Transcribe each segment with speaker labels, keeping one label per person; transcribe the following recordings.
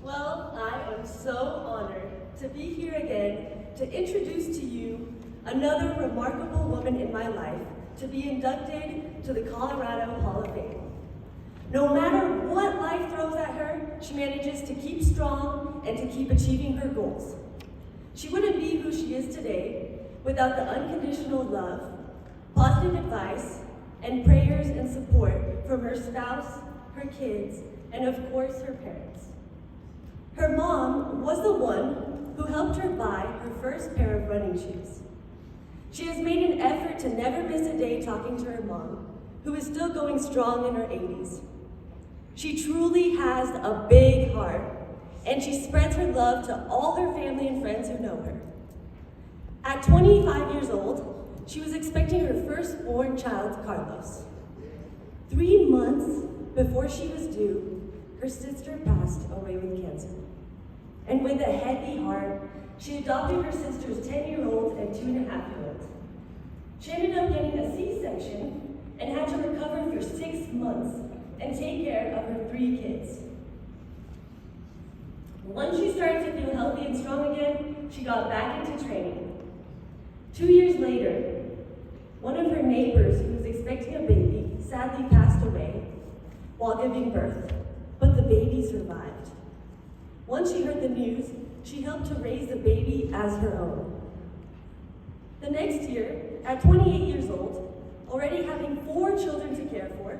Speaker 1: Well, I am so honored to be here again to introduce to you another remarkable woman in my life to be inducted to the Colorado Hall of Fame. No matter what life throws at her, she manages to keep strong and to keep achieving her goals. She wouldn't be who she is today without the unconditional love, positive advice, and prayers and support from her spouse, her kids, and of course her parents. Her mom was the one who helped her buy her first pair of running shoes. She has made an effort to never miss a day talking to her mom, who is still going strong in her 80s. She truly has a big heart, and she spreads her love to all her family and friends who know her. At 25 years old, she was expecting her firstborn child, Carlos. 3 months before she was due, her sister passed away with cancer. And with a heavy heart, she adopted her sister's 10-year-old and 2.5-year-old. She ended up getting a C-section and had to recover for 6 months and take care of her 3 kids. Once she started to feel healthy and strong again, she got back into training. 2 years later, one of her neighbors who was expecting a baby sadly passed away while giving birth, but the baby survived. Once she heard the news, she helped to raise the baby as her own. The next year, at 28 years old, already having 4 children to care for,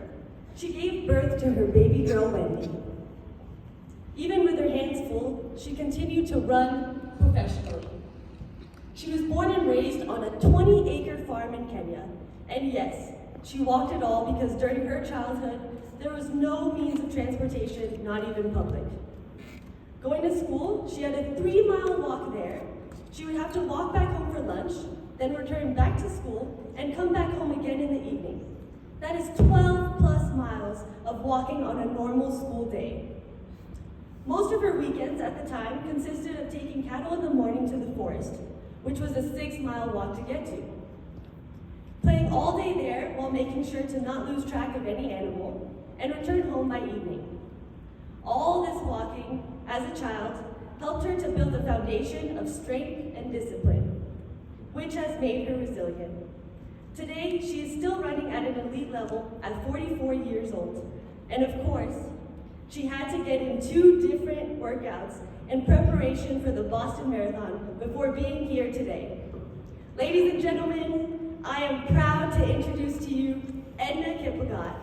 Speaker 1: she gave birth to her baby girl, Wendy. Even with her hands full, she continued to run professionally. She was born and raised on a 20-acre farm in Kenya, and yes, she walked it all because during her childhood, there was no means of transportation, not even public. Going to school, she had a 3-mile walk there. She would have to walk back home for lunch, then return back to school, and come back home again in the evening. That is 12 plus miles of walking on a normal school day. Most of her weekends at the time consisted of taking cattle in the morning to the forest, which was a 6-mile walk to get to. Playing all day there while making sure to not lose track of any animal, and return home by evening. All this walking as a child helped her to build a foundation of strength and discipline, which has made her resilient. Today, she is still running at an elite level at 44 years old. And of course, she had to get in 2 different workouts in preparation for the Boston Marathon before being here today. Ladies and gentlemen, I am proud to introduce to you Edna Kiplagat.